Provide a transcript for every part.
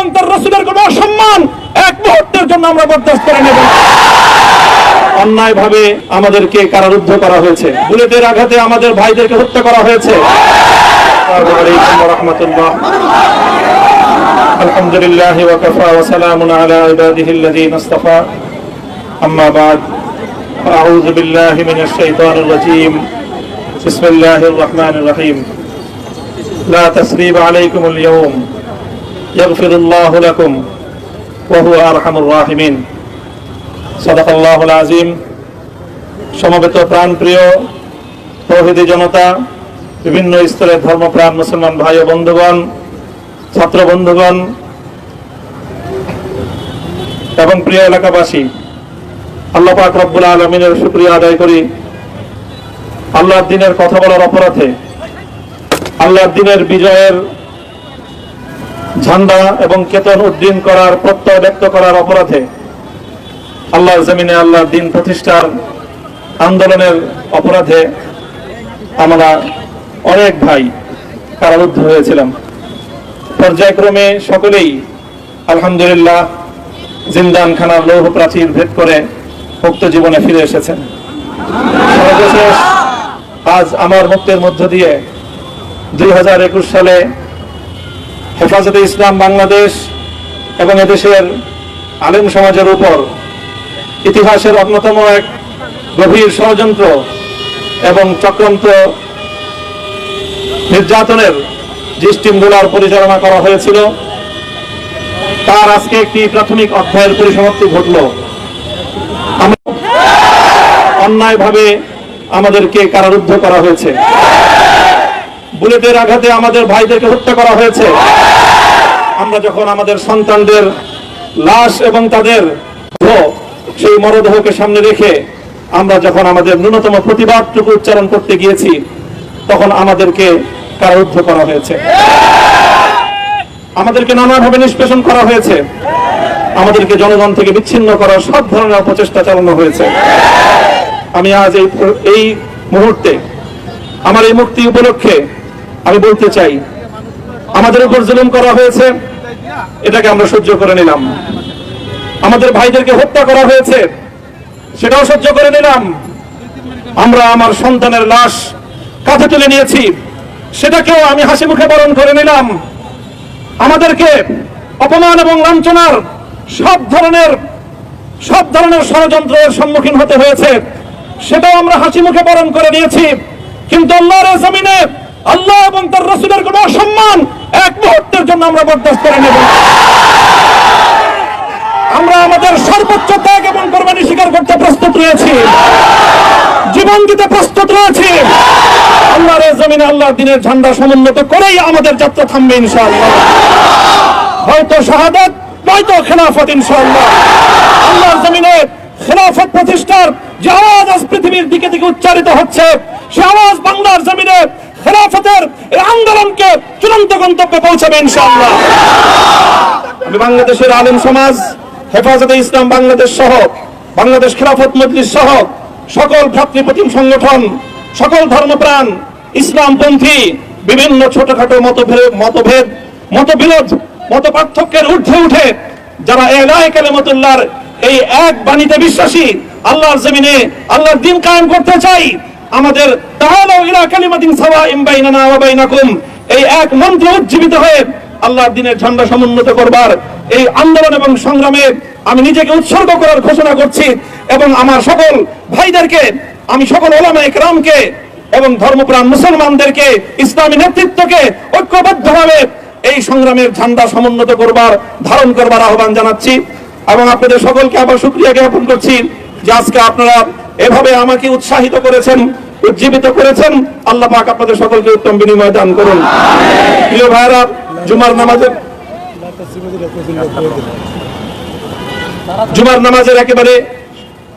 এবং তার রাসূলের কোনো অসম্মান এক মুহূর্তের জন্য আমরা বরদাস্ত করে নেব না। অন্যায়ভাবে আমাদেরকে কারারুদ্ধ করা হয়েছে, বুলেটের আঘাতে আমাদের ভাইদেরকে হত্যা করা হয়েছে। আসসালামু আলাইকুম ওয়া রাহমাতুল্লাহ। আলহামদুলিল্লাহি ওয়া কাফা ওয়া সালামুন আলা ইবাদিহিল্লাযীনা ইসতাফা। আম্মা বা'দ। আউযু বিল্লাহি মিনাশ শাইতানির রাজীম। বিসমিল্লাহির রহমানির রহিম। লা তাসরিবা আলাইকুমুল ইয়াওম ইয়াগফিরুল্লাহু লাকুম ওয়া হুয়া আরহামুর রাহিমিন। সাদাকাল্লাহুল আযীম। সমবেত প্রাণপ্রিয় তৌহিদি জনতা, বিভিন্ন স্তরের ধর্মপ্রাণ মুসলমান ভাই ও বন্ধুগণ, ছাত্র বন্ধুগণ এবং প্রিয় এলাকাবাসী, আল্লাহ পাক রব্বুল আলামিনের শুকরিয়া আদায় করি। আল্লাহর দ্বীনের কথা বলার অপরাধে, আল্লাহর দ্বীনের বিজয়ের ঝান্ডা এবং কেতন উড্ডীন করার প্রত্যয় ব্যক্ত করার অপরাধে আল্লাহর জমিনে আল্লাহর দ্বীন প্রতিষ্ঠার আন্দোলনের অপরাধে আমরা অনেক ভাই কারারুদ্ধ হয়েছিলাম। পর্যায়ক্রমে সকলেই আলহামদুলিল্লাহ জিন্দানখানার লৌহ প্রাচীর ভেদ করে মুক্ত জীবনে ফিরে এসেছেন। সর্বশেষ আজ আমার মুক্তের মধ্য দিয়ে 2021 সালে হেফাজতে ইসলাম বাংলাদেশ এবং এদেশের আলেম সমাজের উপর ইতিহাসের অন্যতম এক গভীর ষড়যন্ত্র এবং চক্রান্ত নির্যাতনের যে স্টিমগুলার পরিচালনা করা হয়েছিল, তার আজকে একটি প্রাথমিক অধ্যায়ের পরিসমাপ্তি ঘটল। অন্যায়ভাবে আমাদেরকে কারারুদ্ধ করা হয়েছে, বুলেটের আঘাতে আমাদের ভাইদেরকে হত্যা করা হয়েছে। আমরা যখন আমাদের সন্তানদের লাশ এবং তাদের সেই মরদেহকে সামনে রেখে আমরা যখন আমাদের ন্যূনতম প্রতিবাদটুকু উচ্চারণ করতে গিয়েছি, তখন আমাদেরকে কারারুদ্ধ করা হয়েছে, আমাদেরকে নানাভাবে নিষ্পেষণ করা হয়েছে, আমাদেরকে জনগণ থেকে বিচ্ছিন্ন করার সব ধরনের অপচেষ্টা চালানো হয়েছে। আমি আজ এই মুহূর্তে আমার এই মুক্তি উপলক্ষে আমি বলতে চাই, আমাদের উপর জুলুম করা হয়েছে, এটাকে আমরা সহ্য করে নিলাম। আমাদের ভাইদেরকে হত্যা করা হয়েছে, সেটাও সহ্য করে নিলাম। আমরা আমার সন্তানের লাশ কাঁধে তুলে নিয়েছি, সেটাকেও আমি হাসি মুখে বরণ করে নিলাম। আমাদেরকে অপমান এবং লাঞ্ছনার সব ধরনের ষড়যন্ত্রের সম্মুখীন হতে হয়েছে, সেটাও আমরা হাসি মুখে বরণ করে নিয়েছি। কিন্তু আল্লাহর জমিনে আল্লাহ এবং তার রাসূলের কোনো অসম্মান এক মুহূর্তের জন্য আমরা বরদাস্ত করে নেব না। আমরা আমাদের সর্বোচ্চ ত্যাগ এবং কোরবানি স্বীকার করতে প্রস্তুত রয়েছি, জীবন দিতে প্রস্তুত রয়েছি। আল্লাহর জমিনে আল্লাহর দ্বীনের ঝান্ডা সমুন্নত করেই আমাদের যাত্রা থামবে ইনশাআল্লাহ। হয়তো শাহাদাত, নয়তো খেলাফত ইনশাআল্লাহ। আল্লাহর জমিনে খেলাফত প্রতিষ্ঠার যে আওয়াজ আজ পৃথিবীর দিকে দিকে উচ্চারিত হচ্ছে, সে আওয়াজ বাংলার জমিনে খেলাফতের এই আন্দোলনকে চূড়ান্ত গন্তব্যে পৌঁছাবে ইনশাআল্লাহ। আমি বাংলাদেশের আলেম সমাজ, হেফাজতে ইসলাম বাংলাদেশ সহ বাংলাদেশ খেলাফত মজলিস সহ সকল ভ্রাতৃপ্রতিম সংগঠন, সকল ধর্মপ্রাণ ইসলামপন্থী বিভিন্ন ছোটখাটো মতবিরোধ, মত পার্থক্যের ঊর্ধ্বে উঠে যারা ইলাহি কালিমাতুল্লাহর এই এক বাণীতে বিশ্বাসী, আল্লাহর জমিনে আল্লাহর দ্বীন কায়েম করতে চাই, আমাদের তাআলাউ ইলা কালিমাতিন সাওয়াইন বাইনানা ওয়া বাইনাকুম, এই এক মন্ত্র উজ্জীবিত হয়ে আল্লাহর দ্বীনের ঝান্ডা সমুন্নত করবার এই আন্দোলন এবং সংগ্রামে আমি নিজেকে উৎসর্গ করার ঘোষণা করছি। এবং আমার সকল ভাইদেরকে, আমি সকল উলামায়ে কেরামকে এবং ধর্মপ্রাণ মুসলমানদেরকে, ইসলামী নেতৃত্বকে ঐক্যবদ্ধভাবে এই সংগ্রামের ঝান্ডা সমুন্নত করবার, ধারণ করবার আহ্বান জানাচ্ছি। এবং আপনাদের সকলকে আবার শুকরিয়া জ্ঞাপন করছি যে আজকে আপনারা এভাবে আমাকে উৎসাহিত করেছেন, উজ্জীবিত করেছেন। আল্লাহ পাক আপনাদের সকলকে উত্তম বিনিময় দান করুন। প্রিয় ভাইরা, জুমার নামাজের একেবারে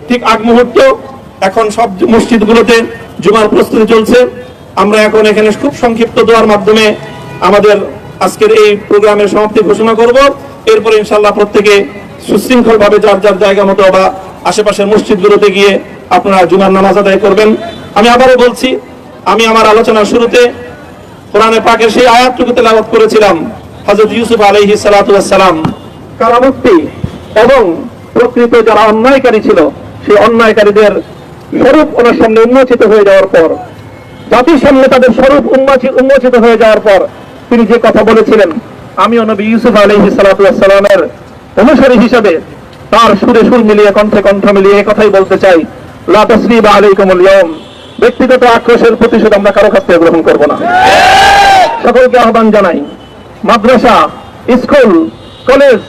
ঠিক আগ মুহূর্ত, এখন সব মসজিদগুলোতে জুমার প্রস্তুতি চলছে। আমরা এখন এখানে খুব সংক্ষিপ্ত দোয়ার মাধ্যমে আমাদের আজকের এই প্রোগ্রামের সমাপ্তি ঘোষণা করব। এরপরে ইনশাআল্লাহ প্রত্যেকে সুশৃঙ্খল ভাবে যার যার জায়গা মতো বা আশেপাশের মসজিদগুলোতে গিয়ে আপনারা জুমার নামাজ আদায় করবেন। আমি আবারও বলছি, আমি আমার আলোচনার শুরুতে কোরআনে পাকের সেই আয়াতটুকু তেলাওয়াত করেছিলাম, হযরত ইউসুফ আলাইহিস সালাতু ওয়াস সালাম কারামুক্তি এবং প্রকৃত যারা অন্যায়কারী ছিল সেই অন্যায়কারীদের স্বরূপ ওনার সামনে উন্মোচিত হয়ে যাওয়ার পর, জাতির সামনে তাদের স্বরূপ উন্মোচিত হয়ে যাওয়ার পর তিনি যে কথা বলেছিলেন, আমিও নবী ইউসুফ আলাইহিস সালাতু ওয়াস সালামের অনুসারী হিসেবে তার সুরে সুর মিলিয়ে কণ্ঠে কণ্ঠ মিলিয়ে এই কথাই বলতে চাই, লা তাসরিবা আলাইকুমুল ইয়াউম, ব্যক্তিগত আক্রোশের প্রতিশোধ আমরা কারো কাছ থেকে গ্রহণ করব না। সকলকে আহ্বান জানাই, মাদ্রাসা, স্কুল, কলেজ,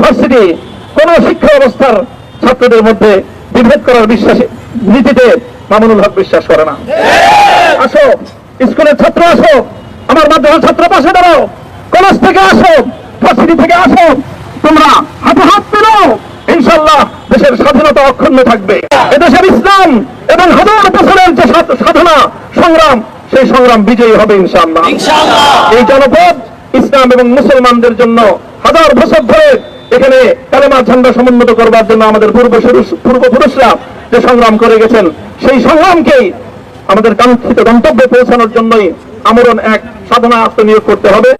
ভার্সিটি কোন শিক্ষা ব্যবস্থার ছাত্রদের মধ্যে বিভেদ করার নীতিতে মামুনুল হক বিশ্বাস করে না। আসো, স্কুলের ছাত্র আসো, আমার মাদ্রাসার ছাত্র পাশে দাঁড়াও, কলেজ থেকে আসো, ভার্সিটি থেকে আসো, তোমরা হাতে হাত মেলাও, ইনশাআল্লাহ দেশের স্বাধীনতা অক্ষুণ্ণ থাকবে। এদেশের ইসলাম এবং হাজার বছরের যে সাধনা সংগ্রাম, সেই সংগ্রাম বিজয়ী হবে ইনশাআল্লাহ। এই জনপদ ইসলাম এবং মুসলমানদের জন্য হাজার বছর ধরে এখানে কালেমার ঝান্ডা সমুন্নত করবার জন্য আমাদের পূর্বপুরুষরা যে সংগ্রাম করে গেছেন, সেই সংগ্রামকেই আমাদের কাঙ্ক্ষিত গন্তব্যে পৌঁছানোর জন্যই আমরণ এক সাধনা আত্মনিয়োগ করতে হবে।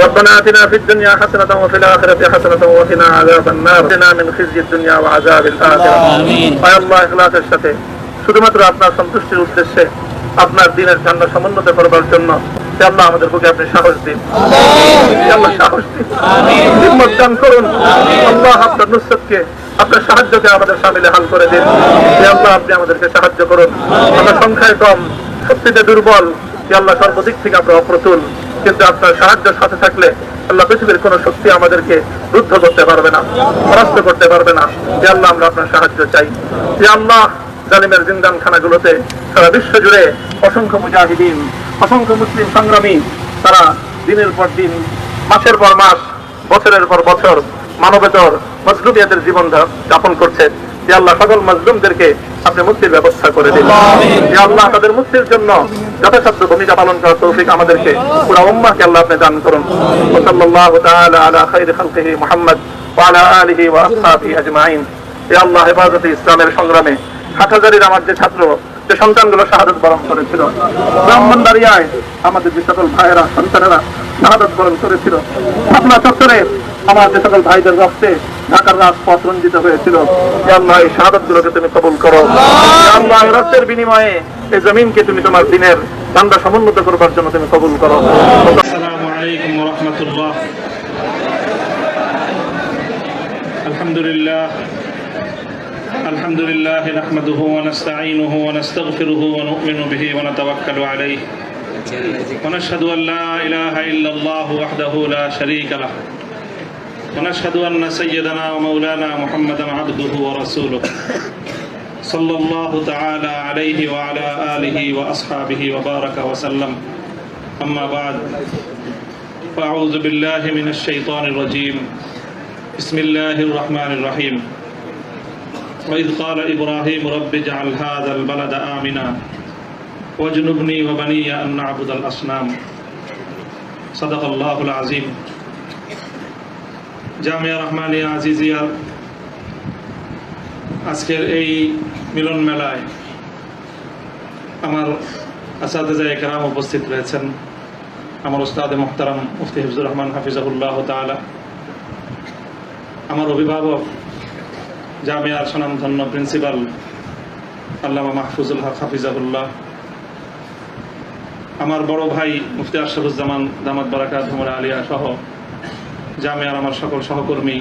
ربنا آتنا في الدنيا حسنة وفي الآخرة حسنة وقنا عذاب النار وقنا من خزي الدنيا وعذاب الآخرة يا الله ইখলাসের সাথে শুধুমাত্র আপনার সন্তুষ্টির উদ্দেশ্যে আপনার দ্বীনের ঝান্ডা সমুন্নত করবার জন্য হে আল্লাহ আমাদের বুকে আপনি সাহস দিন, হে আল্লাহ সাহস দিন, হিম্মত দান করুন। আল্লাহ আপনার নুসরতকে, আপনার সাহায্যকে আমাদের শামিলে হাল করে দিন। হে আল্লাহ আপনি আমাদেরকে সাহায্য করুন। আমরা সংখ্যায় কম, শক্তিতে দুর্বল, হে আল্লাহ সর্বদিক থেকে আমরা অপ্রতুল, কিন্তু আপনার সাহায্যের সাথে থাকলে আল্লাহ পৃথিবীর কোন শক্তি আমাদেরকে রুদ্ধ করতে পারবে না, পরাস্ত করতে পারবে না। হে আল্লাহ আমরা আপনার সাহায্য চাই। হে আল্লাহ জালিমের জিন্দান খানাগুলোতে সারা বিশ্ব জুড়ে অসংখ্য মুজাহিদিন, অসংখ্য মুসলিম সংগ্রামী তারা দিনের পর দিন, মাসের পর মাস, বছরের পর বছর মানবেতর মজলুমিয়াতের জীবন যাপন করছে। যে আল্লাহ সকল মজলুমদেরকে আপনি মুক্তির ব্যবস্থা করে দিন। যে আল্লাহ তাদের মুক্তির জন্য যথাসাধ্য ভূমিকা পালন করার তৌফিক আমাদেরকে, পুরা উম্মাহকে আল্লাহ আপনি দান করুন। সাল্লাল্লাহু তাআলা আলা খায়রি খালকিহি মুহাম্মদ ওয়া আলা আলিহি ওয়া আসহাবিহি আজমাইন। হে আল্লাহ হেফাজতে ইসলামের সংগ্রামে হাটহাজারীর আমার যে ছাত্র, যে সন্তানগুলো শাহাদাত বরণ করেছিল, ব্রাহ্মণবাড়িয়ায় আমাদের যে সকল ভাইয়েরা, সন্তানেরা শাহাদাত বরণ করেছিল, শাপলা চত্বরে আমার যে সকল ভাইদের রক্তে ঢাকার রাজপথ রঞ্জিত হয়েছিল, হে আল্লাহ এই শাহাদাত গুলোকে তুমি কবুল করো। হে আল্লাহ এই রক্তের বিনিময়ে এই জমিনকে তুমি তোমার দ্বীনের ঝান্ডা সমুন্নত করবার জন্য তুমি কবুল করো। আসসালামু আলাইকুম ওয়া রাহমাতুল্লাহ। আলহামদুলিল্লাহ الحمد لله نحمده ونستعينه ونستغفره ونؤمن به ونتوكل عليه ونشهد أن لا إله إلا الله وحده لا شريك له ونشهد أن سيدنا ومولانا محمدا عبده ورسوله صلى الله تعالى عليه وعلى آله وأصحابه وبارك وسلم. أما بعد فأعوذ بالله من الشيطان الرجيم. بسم الله الرحمن الرحيم. وإذ قال إبراهيم رب اجعل هذا البلد آمنا واجنبني وبني أن نعبد الأصنام. صدق الله العظيم. জামিয়া রহমানিয়া আজিজিয়া আজকের এই মিলন মেলায় আমার আসাতিজা কেরাম উপস্থিত রয়েছেন। আমার উস্তাদে মুহতারাম মুফতি হিফজুর রহমান হাফিজাহুল্লাহ তাআলা, আমার অভিভাবক জামিয়ার স্বনামধন্য প্রিন্সিপাল আল্লামা মাহফুজুল হক হাফিজাহুল্লাহ, আমার বড় ভাই মুফতি আশরাফুজ্জামান দামাত বারাকাতুহুম আলিয়া সহ জামিয়ার আমার সকল সহকর্মী,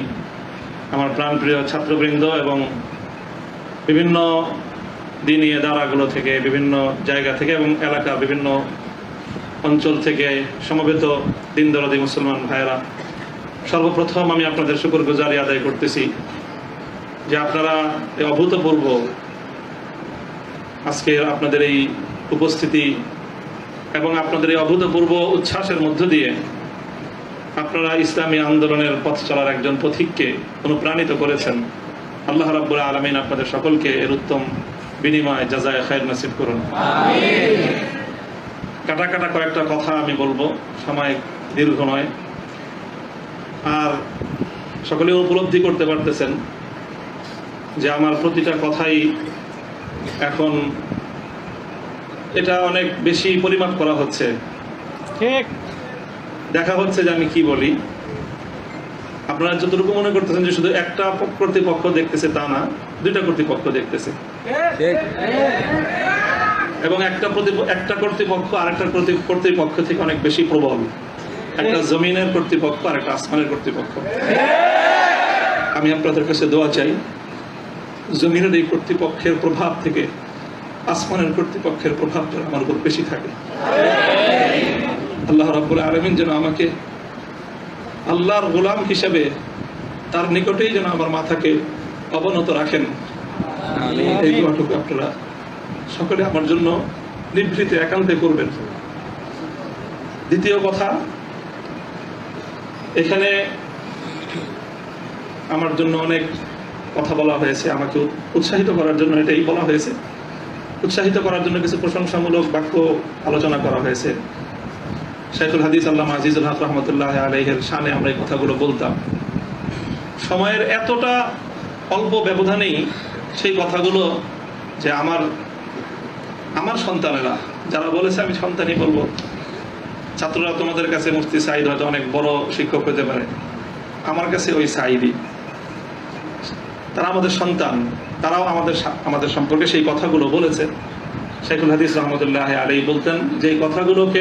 আমার প্রাণপ্রিয় ছাত্রবৃন্দ এবং বিভিন্ন দিনী ইদারাগুলো থেকে, বিভিন্ন জায়গা থেকে এবং এলাকা বিভিন্ন অঞ্চল থেকে সমবেত দিনদরদি মুসলমান ভাইয়েরা, সর্বপ্রথম আমি আপনাদের শুকরগুজারি আদায় করতেছি যে আপনারা এই অভূতপূর্ব আজকে আপনাদের এই উপস্থিতি এবং আপনাদের এই অভূতপূর্ব উচ্ছ্বাসের মধ্য দিয়ে আপনারা ইসলামী আন্দোলনের পথ চলার একজন পথিককে অনুপ্রাণিত করেছেন। আল্লাহ রাব্বুল আলামিন আপনাদের সকলকে এর উত্তম বিনিময় জাযায়ে খায়র নসিব করুন। কাটা কাটা কয়েকটা কথা আমি বলবো, সময় দীর্ঘ নয়। আর সকলে উপলব্ধি করতে পারতেছেন যে আমার প্রতিটা কথাই এখন এটা অনেক বেশি পরিমাপ করা হচ্ছে দেখা হচ্ছে যে আমি কি বলি, আপনারা যতটুকু মনে করতেছেন যে শুধু একটা কর্তৃপক্ষ দেখতেছে তা না, দুইটা কর্তৃপক্ষ দেখতেছে, এবং একটা কর্তৃপক্ষ আরেকটা কর্তৃপক্ষ থেকে অনেক বেশি প্রবল। একটা জমিনের কর্তৃপক্ষ আর একটা আসমানের কর্তৃপক্ষ। আমি আপনাদের কাছে দোয়া চাই, জমিনের এই কর্তৃপক্ষের প্রভাব থেকে আসমানের কর্তৃপক্ষের প্রভাব যেন আমার উপর বেশি থাকে। আল্লাহ রাব্বুল আলামিন যেন আমাকে আল্লাহর গোলাম হিসেবে তার নিকটেই যেন আমার মাথাকে অবনত রাখেন। এই দোয়াটুকু আপনারা সকলে আমার জন্য নিভৃতে একান্তে করবেন। দ্বিতীয় কথা, এখানে আমার জন্য অনেক কথা বলা হয়েছে, আমাকে উৎসাহিত করার জন্য এটাই বলা হয়েছে। উৎসাহিত করার জন্য কিছু প্রশংসামূলক বাক্য আলোচনা করা হয়েছে। শাইখুল হাদিস আল্লামা আজিজুল হক রহমতুল্লাহ আলাইহির শানে আমরা এই কথাগুলো বলতাম। সময়ের এতটা অল্প ব্যবধানেই সেই কথাগুলো যে আমার সন্তানেরা যারা বলেছে, আমি সন্তানই বলবো, ছাত্ররা তোমাদের কাছে মুফতি সাঈদ হয়তো অনেক বড় শিক্ষক হতে পারে, আমার কাছে ওই সাঈদই। তারা আমাদের সন্তান, তারাও আমাদের সম্পর্কে সেই কথাগুলো বলেছে। শাইখুল হাদিস রহমতুল্লাহ আলাইহি বলতেন যে এই কথাগুলোকে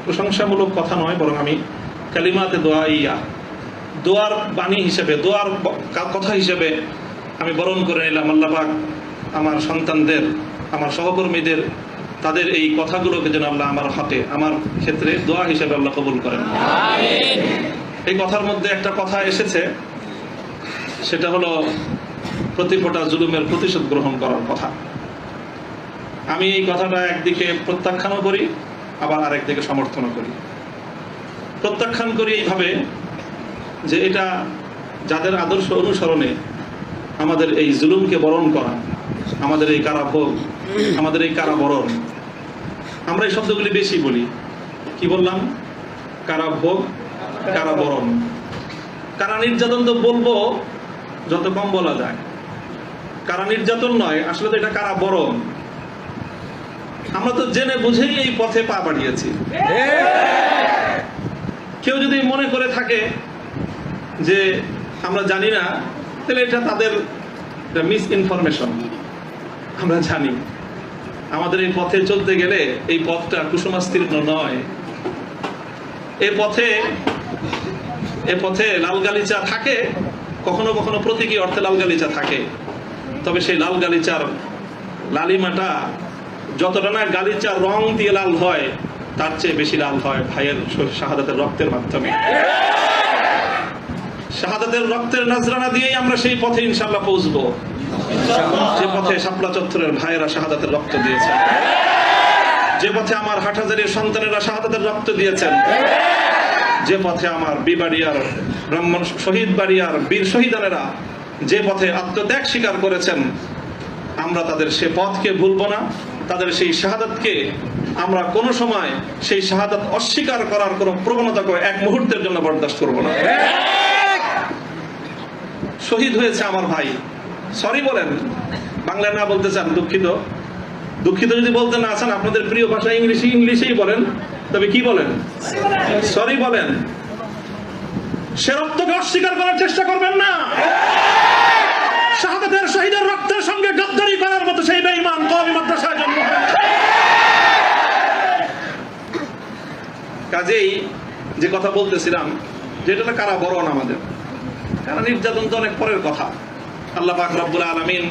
প্রশংসামূলক কথা নয়, বরং আমি কালিমাতে দোয়ার বাণী হিসেবে, দোয়ার কথা হিসেবে আমি বরণ করে নিলাম। আল্লাহ পাক আমার সন্তানদের, আমার সহকর্মীদের, তাদের এই কথাগুলোকে যেন আল্লাহ আমার হাতে, আমার ক্ষেত্রে দোয়া হিসেবে আল্লাহ কবুল করেন। এই কথার মধ্যে একটা কথা এসেছে, সেটা হলো প্রতি ফোঁটা জুলুমের প্রতিশোধ গ্রহণ করার কথা। আমি এই কথাটা একদিকে প্রত্যাখ্যানও করি, আবার আরেকদিকে সমর্থনও করি। প্রত্যাখ্যান করি এইভাবে যে এটা যাদের আদর্শ অনুসরণে আমাদের এই জুলুমকে বরণ করা, আমাদের এই কারাভোগ, আমাদের এই কারাবরণ, আমরা এই শব্দগুলি বেশি বলি। কি বললাম? কারাভোগ, কারাবরণ। কারা নির্যাতন তো বলবো যত কম বলা যায়, কারা নির্যাতন নয়, আসলে তো এটা কারাবরণ। আমরা তো জেনে বুঝেই এই পথে পা বাড়িয়েছি। কেউ যদি মনে করে থাকে যে আমরা জানি না, তাহলে এটা তাদের মিস ইনফরমেশন। আমরা জানি আমাদের এই পথে চলতে গেলে এই পথটা কুসুমাস্তীর্ণ নয়। এ পথে লাল গালিচা থাকে, কখনো কখনো প্রতীকী অর্থে লাল গালিচা থাকে, তবে সেই লাল গালিচার লালিমাটা যতটা না গালিচার রং দিয়ে লাল হয়, তার চেয়ে বেশি লাল হয় ভাইয়ের শাহাদাতের রক্তের মাধ্যমে। শাহাদাতের রক্তের নজরানা দিয়েই আমরা সেই পথে ইনশাআল্লাহ পৌঁছবো, যে পথে শাপলা চত্বরের ভাইয়েরা শাহাদাতের রক্ত দিয়েছেন, যে পথে আমার হাটহাজারীর সন্তানেরা শাহাদাতের রক্ত দিয়েছেন, যে পথে আমার বিবাড়িয়ার ব্রাহ্মণ শহীদ বাড়িয়ার বীর শহীদানেরা যে পথে আত্মত্যাগ স্বীকার করেছেন, আমরা তাদের সে পথকে ভুলবো না। তাদের সেই শাহাদাতকে আমরা কোনো সময়, সেই শাহাদাত অস্বীকার করার কোনো প্রবণতাকে এক মুহূর্তের জন্য বরদাস্ত করবো না। শহীদ হয়েছে আমার ভাই, সরি বলেন। বাংলায় না বলতে চান দুঃখিত, দুঃখিত যদি বলতে না চান, আপনাদের প্রিয় ভাষা ইংলিশেই বলেন, তবে কি বলেন? সরি বলেন। সে রক্তকে অস্বীকার করার চেষ্টা করবেন না। শাহাদাতের শহীদের রক্তের সঙ্গে গদ্দারি করার মতো সেই বেঈমান কওমি মাদ্রাসায় জন্ম হয়েছে। কাজেই যে কথা বলতেছিলাম, যেটা কারাবরণ আমাদের, কারা নির্যাতন তো অনেক পরের কথা। আল্লাহ পাক রব্বুল আলামিন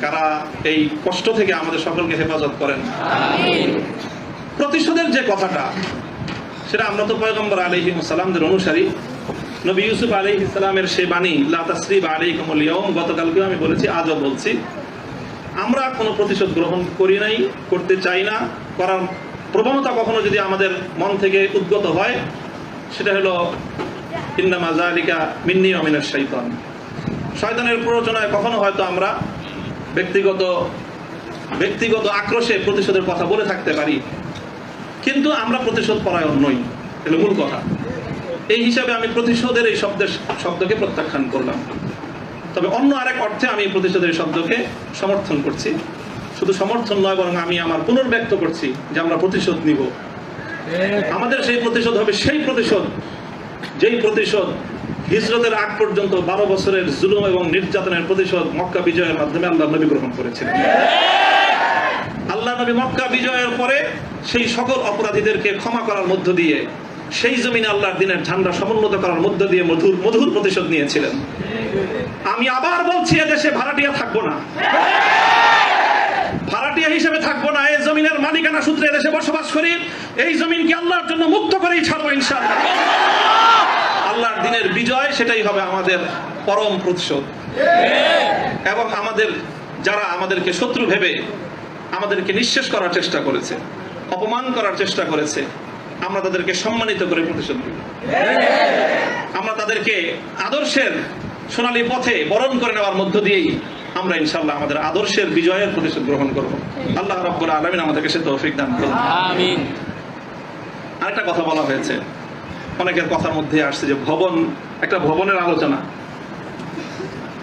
কারা এই কষ্ট থেকে আমাদের সকলকে হেফাজত করেন। প্রতিশোধের যে কথাটা, সেটা আমরা তো পয়গম্বর আলাইহিস সালামদের অনুসারী। নবী ইউসুফ আলাইহিস সালামের সেই বাণী, লা তাসরিবা আলাইকুমুল ইয়াউম, গতকালকেও আমি বলেছি, আজও বলছি, আমরা কোনো প্রতিশোধ গ্রহণ করি নাই, করতে চাই না। করার প্রবণতা কখনো যদি আমাদের মন থেকে উদ্গত হয়, সেটা হলো ইন্নামা যালিকা মিন্নী ওয়া মিনাশ শাইতান। শয়তানের প্ররোচনায় কখনো হয়তো আমরা ব্যক্তিগত আক্রোশে প্রতিশোধের কথা বলে থাকতে পারি, কিন্তু আমরা প্রতিশোধ পরায়ণ নই, এটা মূল কথা। এই হিসাবে আমি প্রতিশোধের এই শব্দকে প্রত্যাখ্যান করলাম। তবে অন্য আরেক অর্থে আমি প্রতিশোধের শব্দকে সমর্থন করছি। শুধু সমর্থন নয়, বরং আমি আমার পুনর্ব্যক্ত করছি যে আমরা প্রতিশোধ নিব। আমাদের সেই প্রতিশোধ হবে সেই প্রতিশোধ যেই প্রতিশোধ হিজরতের আগ পর্যন্ত 12 বছরের জুলুম এবং নির্যাতনের প্রতিশোধ মক্কা বিজয়ের মাধ্যমে আল্লাহ নবী গ্রহণ করেছিলেন। আল্লাহ নবী মক্কা বিজয়ের পরে সেই সকল অপরাধীদেরকে ক্ষমা করার মধ্য দিয়ে সেই জমিনে আল্লাহর দিনের ঝান্ডা সমুন্নত করার মধ্য দিয়ে মধুর প্রতিশোধ নিয়েছিলেন। আমি আবার বলছি, এদেশে ভাড়াটিয়া থাকবো না, ভাড়াটিয়া হিসেবে থাকবো না। এই জমিনের মালিকানা সূত্রে এদেশে বসবাস করি। এই জমিনকে আল্লাহর জন্য মুক্ত করেই ছাড়বো ইনশাআল্লাহ। আল্লাহর দিনের বিজয়, সেটাই হবে আমাদের পরম প্রতিশোধ। এবং আমাদের যারা আমাদেরকে শত্রু ভেবে আমাদেরকে নিঃশেষ করার চেষ্টা করেছে, অপমান করার চেষ্টা করেছে, আমরা তাদেরকে সম্মানিত করে প্রতিশোধ দেব। আমরা তাদেরকে আদর্শের সোনালী পথে বরণ করে নেওয়ার মধ্য দিয়েই আমরা ইনশাআল্লাহ আমাদের আদর্শের বিজয়ের প্রতিশোধ গ্রহণ করব। আল্লাহ রাব্বুল আলামিন আমাদেরকে সে তৌফিক দান করুন। আমিন। আরেকটা কথা বলা হয়েছে, অনেকের কথার মধ্যে আসছে যে ভবন, একটা ভবনের আলোচনা।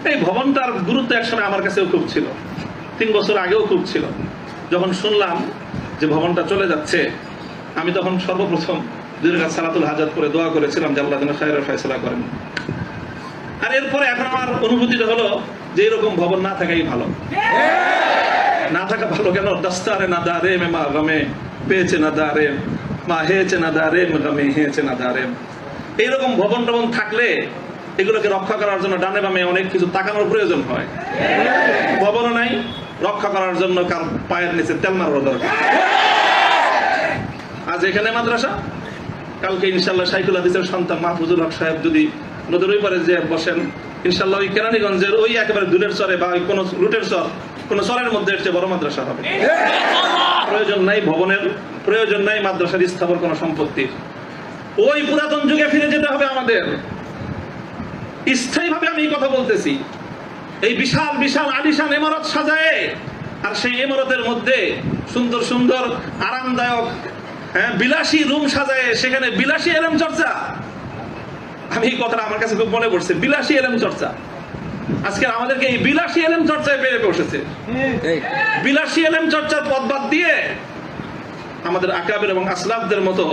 এই ভবনটার গুরুত্ব একসময় আমার কাছেও খুব ছিল, 3 বছর আগেও খুব ছিল। যখন শুনলাম যে ভবনটা চলে যাচ্ছে, আমি তখন সর্বপ্রথম 2 রাকাত সালাতুল হাজাত করে দোয়া করেছিলাম যে আল্লাহ যেন খায়রের ফয়সালা করেন। আর এরপরে এখন আমার অনুভূতিটা হলো যে এরকম ভবন না থাকাই ভালো। না থাকা ভালো কেন? দস্তারে না দারে মে মা গমে পেয়েছে না দারে মা হেয়েছে না দারে গমে হেয়েছে না দারে। এইরকম ভবন টবন থাকলে এগুলোকে রক্ষা করার জন্য ডানে বামে অনেক কিছু তাকানোর প্রয়োজন হয়। ভবনও নাই, রক্ষা করার জন্য কার পায়ের নিচে তেল মারার দরকার। আজ এখানে মাদ্রাসা, কালকে ইনশাআল্লাহ শাইখুল হাদিসের সন্তান মাহফুজুল হক সাহেব যদি নদীর ওই পারে যে বসেন, ইনশাআল্লাহ ওই কেরানীগঞ্জের ওই একেবারে দূরের চরে বা কোন রুটের চর, কোন চরের মধ্যে এর চেয়ে বড় মাদ্রাসা হবে। প্রয়োজন নাই ভবনের, প্রয়োজন নাই মাদ্রাসার স্থাপন কোন সম্পত্তির। ওই পুরাতন যুগে ফিরে যেতে হবে আমাদের। স্থায়ীভাবে আমি এই কথা বলতেছি। এই বিশাল বিশাল আলিশান ইমারত সাজায়, আর সেই ইমারতের মধ্যে সুন্দর সুন্দর আরামদায়ক বিলাসী রুম সাজায়, সেখানে বিলাসী এলেম চর্চা। আমি এই কথাটা আমার কাছে খুব মনে পড়ছে, বিলাসী এলেম চর্চা। আজকে আমাদেরকে এই বিলাসী এলেম চর্চায় বেড়ে বসেছে। বিলাসী এলেম চর্চার পথ বাদ দিয়ে আমাদের আকাবের এবং আসলাফদের মতো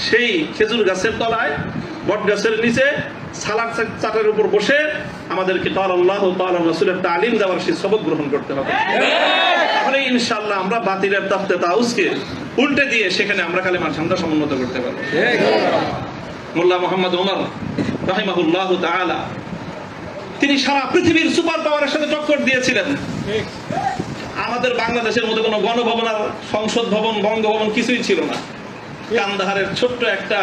সেই খেজুর গাছের তলায়, বট গাছের নিচে সালাদ চাটের উপর বসে আমাদেরকে তাআলা আল্লাহ তাআলা রাসূলের তালিম দেওয়ার সেই সবক গ্রহণ করতে হবে। তাহলে ইনশাআল্লাহ আমরা বাতিলের তাফতে তাউসকে উল্টে দিয়ে সেখানে আমরা কালেমার ঝান্ডা সমুন্নত করতে পারবো। মোল্লা মুহাম্মদ ওমর রাহিমাহুল্লাহ তাআলা, তিনি সারা পৃথিবীর সুপার পাওয়ারের সাথে টক্কর দিয়েছিলেন। আমাদের বাংলাদেশের মধ্যে কোনো গণভবন আর সংসদ ভবন, বঙ্গভবন কিছুই ছিল না। কান্দাহারের ছোট্ট একটা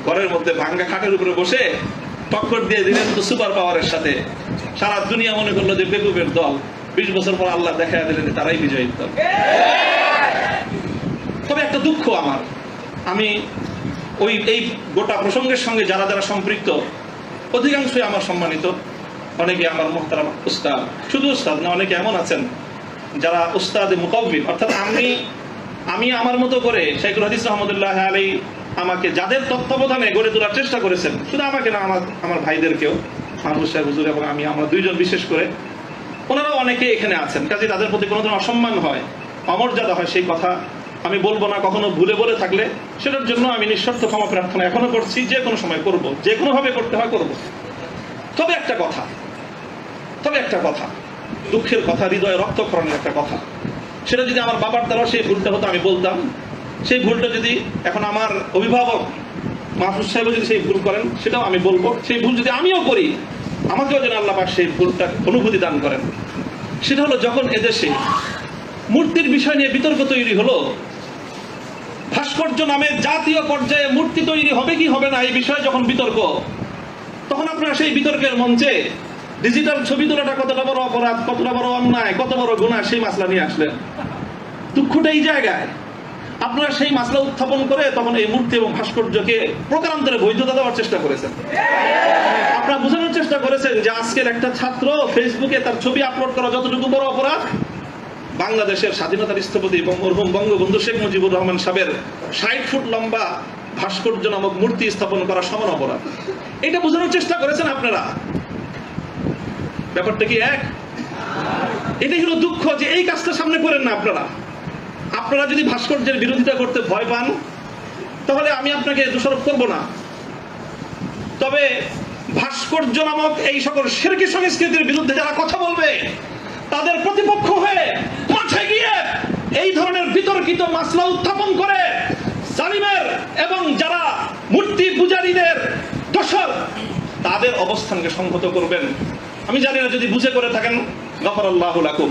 ঘরের মধ্যে ভাঙ্গা খাটের উপরে বসে টক্কর দিয়ে দিলেন তো সুপার পাওয়ারের সাথে। সারা দুনিয়া মনে করলো যে বেকুবের দল। 20 বছর পর আল্লাহ দেখা দিলেন তারাই বিজয়ী দল। তবে একটা দুঃখ আমার, আমি ওই এই গোটা প্রসঙ্গের সঙ্গে যারা যারা সম্পৃক্ত অধিকাংশই আমার সম্মানিত, অনেকে আমার মুহতারাম উস্তাদ, শুধু উস্তাদ না, অনেকে এমন আছেন যারা উস্তাদে মুকাব্বির, অর্থাৎ আমি আমার মতো করে শাইখুল হাদিস রহমতুল্লাহ আলাইহি আমাকে যাদের তত্ত্বাবধানে গড়ে তোলার চেষ্টা করেছেন, শুধু আমাকে না, আমার ভাইদেরকেও, মাহমুদ সাহেব হুজুর এবং আমি, আমরা 2 জন বিশেষ করে, ওনারাও অনেকে এখানে আছেন। কাজে তাদের প্রতি কোনো ধরনের অসম্মান হয়, অমর্যাদা হয়, সেই কথা আমি বলবো না। কখনো ভুলে বলে থাকলে সেটার জন্য আমি নিঃশর্ত ক্ষমা প্রার্থনা এখনো করছি, যে কোনো সময় করব, যে কোনো ভাবে করতে হয় করব। তবে একটা কথা, দুঃখের কথা, হৃদয়ে রক্তক্ষরণের একটা কথা, সেটা যদি আমার বাবার দ্বারা সেই ভুলটা হতো আমি বলতাম। সেই ভুলটা যদি এখন আমার অভিভাবক মাহফুজ সাহেব যদি সেই ভুল করেন সেটাও আমি বলবো। সেই ভুল যদি আমিও করি, আমাকেও যেন আল্লাহ পাক সেই ভুলটা অনুভূতি দান করেন। সেটা হলো যখন এদেশে মূর্তির বিষয় নিয়ে বিতর্ক তৈরি হলো, ভাস্কর্য নামে জাতীয় পর্যায়ে মূর্তি তৈরি হবে কি হবে না এই বিষয়ে যখন বিতর্ক, তখন আপনারা সেই বিতর্কের মঞ্চে ডিজিটাল ছবি তোলাটা কতটা বড় অপরাধ, কতটা বড় অন্যায়, কত বড় গুনাহ, সেই মাসলা নিয়ে আসলেন। দুঃখটা এই জায়গায়, আপনারা সেই মাসলা উত্থাপন করে তখন এই মূর্তি এবং ভাস্কর্যকে প্রকারান্তরে বৈধতা দেওয়ার চেষ্টা করেছেন। আপনারা বোঝানোর চেষ্টা করেছেন যে আজকের একটা ছাত্র ফেসবুকে তার ছবি আপলোড করা যতটুকু বড় অপরাধ, বাংলাদেশের স্বাধীনতার স্থপতি মরহুম বঙ্গবন্ধু শেখ মুজিবুর রহমান সাহেবের 60 ফুট লম্বা ভাস্কর্য নামক মূর্তি স্থাপন করা সমান অপরাধ। এটা বোঝানোর চেষ্টা করেছেন আপনারা। ব্যাপারটা কি এক? এটাই হলো দুঃখ যে এই কাজটা সামনে করেন না আপনারা। আপনারা যদি ভাস্কর্যের বিরোধিতা করতে ভয় পান, আমি আপনাকে দোষারোপ করব না। তবে ভাস্কর্য নামক এই সকল শিরকি সংস্কৃতির বিরুদ্ধে যারা কথা বলবে, তাদের প্রতিপক্ষ হয়ে মাঠে গিয়ে এই ধরনের বিতর্কিত মাসলা উত্থাপন করে জালিমের এবং যারা মূর্তি পূজারীদের দোষর, তাদের অবস্থানকে সংহত করবেন। আমি জানি না, যদি বুঝে করে থাকেন, গফরাল্লাহু লাকুম,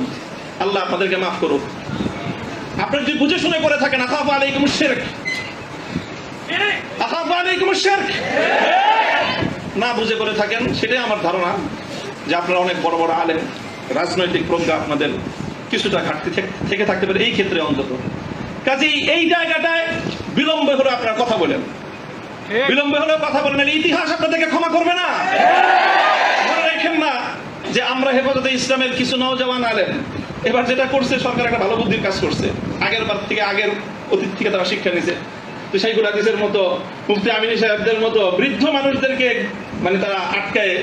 আল্লাহ আপনাদেরকে মাফ করুন। আপনারা যদি বুঝে শুনে করে থাকেন, আখাফু আলাইকুমুশ শিরক, আখাফু আলাইকুমুশ শিরক, না বুঝে করে থাকেন, সেটাই আমার ধারণা যে আপনারা অনেক বড় বড় আলেম, রাজনৈতিক প্রজ্ঞা আপনাদের কিছুটা ঘাটতি থেকে থাকতে পারে এই ক্ষেত্রে অন্তত। কাজেই এই জায়গাটায় বিলম্বে হলে আপনারা কথা বলেন, বিলম্বে হলেও কথা বলেন, ইতিহাস আপনাদেরকে ক্ষমা করবে না। মনে রাখেন না যে আমরা হেফাজতে ইসলামের কিছু নওজওয়ান আলেম এবার যেটা করছে, সরকার একটা ভালো বুদ্ধির কাজ করছে। আগের বার থেকে, আগের অতীত থেকে তারা শিক্ষা নিছে। তো শাইখুল হাদিসের মতো, মুফতি আমিনী সাহেবদের মতো বৃদ্ধ মানুষদেরকে মানে তারা আটকায়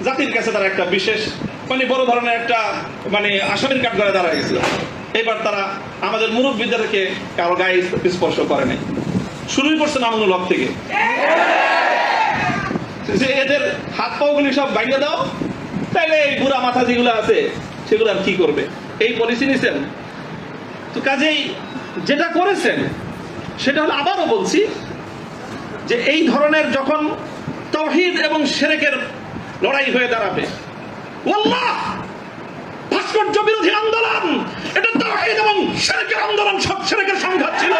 জাতির কাছে তারা একটা বিশেষ মানে বড় ধরনের একটা মানে আসামির কাঠ করে দাঁড়ায় গেছিল। এবার তারা আমাদের মুরব্বীদেরকে কারো গায়ে স্পর্শ করে নাই। শুরুই করছে নামুল হক থেকে, যে এদের হাত পাগুলি সব ভাঙিয়ে দাও, তাইলে এই বুড়া মাথা যেগুলো আছে সেগুলো আর কি করবে, এই পলিসি নিছেন। তো কাজেই যেটা করেছেন সেটা হলো, আবারও বলছি, যে এই ধরনের যখন তাওহীদ এবং শিরকের লড়াই হয়ে দাঁড়াবে, ওয়াল্লাহ ভাস্কর্য বিরোধী আন্দোলন এটা তাওহীদ এবং শিরকের আন্দোলন, সব শিরকের সংঘাত ছিল।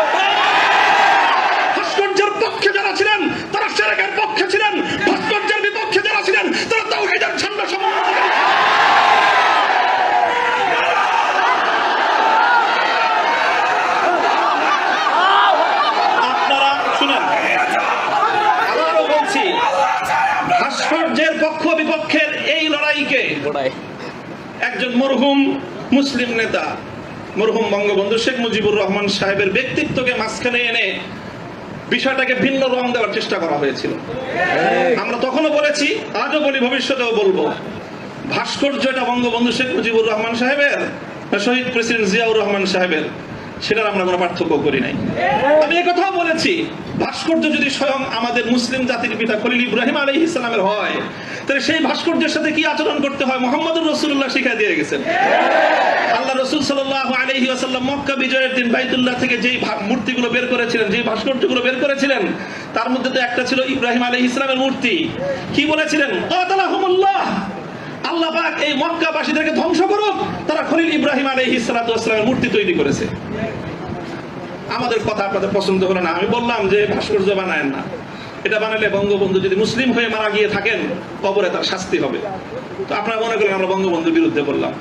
ভাস্কর্যের পক্ষে যারা ছিলেন তারা শিরকের পক্ষে ছিলেন, ভাস্কর্যের বিপক্ষে যারা ছিলেন তারা তাওহীদের ঝান্ডা সমন্বয়কারী। আপনারা শুনেন, আবারও বলছি, ভাস্কর্যের পক্ষ বিপক্ষের এই লড়াইকে একজন মরহুম মুসলিম নেতা, মরহুম বঙ্গবন্ধু শেখ মুজিবুর রহমান সাহেবের ব্যক্তিত্বকে মাঝখানে এনে বিষয়টাকে ভিন্ন রং দেওয়ার চেষ্টা করা হয়েছিল। আমরা তখনও বলেছি, আজও বলি, ভবিষ্যতেও বলবো, ভাস্কর্যটা বঙ্গবন্ধু শেখ মুজিবুর রহমান সাহেবের, শহীদ প্রেসিডেন্ট জিয়াউর রহমান সাহেবের, সেটার আমরা কোনো পার্থক্য করি নাই। আমি এই কথাও বলেছি, ভাস্কর্য যদি স্বয়ং আমাদের মুসলিম জাতির পিতা খলিল ইব্রাহিম আলাইহিস সালামের হয়, তাহলে সেই ভাস্কর্যের সাথে কি আচরণ করতে হয় মুহাম্মদুর রাসূলুল্লাহ শিখিয়ে দিয়ে গেছেন। আল্লাহ রাসূল সাল্লাল্লাহু আলাইহি ওয়াসাল্লাম মক্কা বিজয়ের দিন বাইতুল্লাহ থেকে যেই মূর্তিগুলো বের করেছিলেন, যেই ভাস্কর্যগুলো বের করেছিলেন, তার মধ্যে তো একটা ছিল ইব্রাহিম আলাইহিস সালামের মূর্তি। কি বলেছিলেন? কাতালাহুমুল্লাহ, আল্লাহ পাক এই মক্কাবাসীদেরকে ধ্বংস করুক, তারা খলিল ইব্রাহিম আলাইহিস সালাতু ওয়াস সালামের মূর্তি তৈরি করেছে। আমাদের কথা আপনাদের পছন্দ হলো না, আমি বললাম যে ভাস্কর্য বানায়েন না, এটা বানালে বঙ্গবন্ধু যদি মুসলিম হয়ে মারা গিয়ে থাকেন কবরে তার শাস্তি হবে। তো আপনারা মনে করেন আমরা বঙ্গবন্ধুর বিরুদ্ধে বললাম,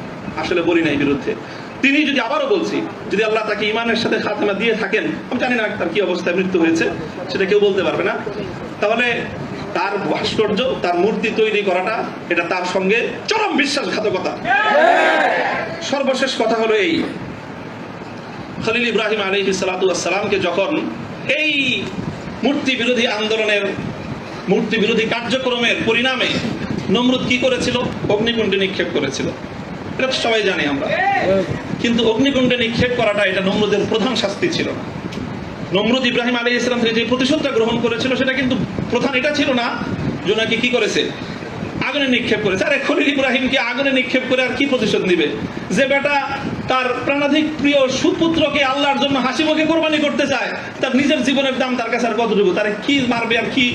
আসলে বলি নাই বিরুদ্ধে। তিনি যদি, আবারও বলছি, যদি আল্লাহ তাকে ইমানের সাথে খাতেমা দিয়ে থাকেন, আমি জানি না তার কি অবস্থায় মৃত্যু হয়েছে, সেটা কেউ বলতে পারবে না, তাহলে তার ভাস্কর্য, তার মূর্তি তৈরি করাটা এটা তার সঙ্গে চরম বিশ্বাসঘাতকতা। সর্বশেষ কথা হলো এই, খলিল ইব্রাহিম আলাইহিস সালাতু ওয়াস সালামকে যখন এই মূর্তি বিরোধী আন্দোলনের, মূর্তি বিরোধী কার্যক্রমের পরিণামে নমরুদ কি করেছিল? অগ্নিকুণ্ডে নিক্ষেপ করেছিল, এটা তো সবাই জানি আমরা। কিন্তু অগ্নিকুণ্ডে নিক্ষেপ করাটা এটা নমরুদের প্রধান শাস্তি ছিল না। নমরুদ ইব্রাহিম আলাইহিস সালাম থেকে যে প্রতিশোধটা গ্রহণ করেছিল সেটা কিন্তু প্রধান এটা ছিল না যে নাকি কি করেছে, আগুনে নিক্ষেপ করেছে। আরে খলিল ইব্রাহিমকে আগুনে নিক্ষেপ করে আর কি প্রতিশোধ নিবে? যে বেটা তার প্রাণাধিক প্রিয় সুপুত্রকে আল্লাহর জন্য হাসি মুখে কোরবানি করতে চায়, তার নিজের জীবনের দাম তার কাছে আর কতটুকু? তারে কি মারবে আর কি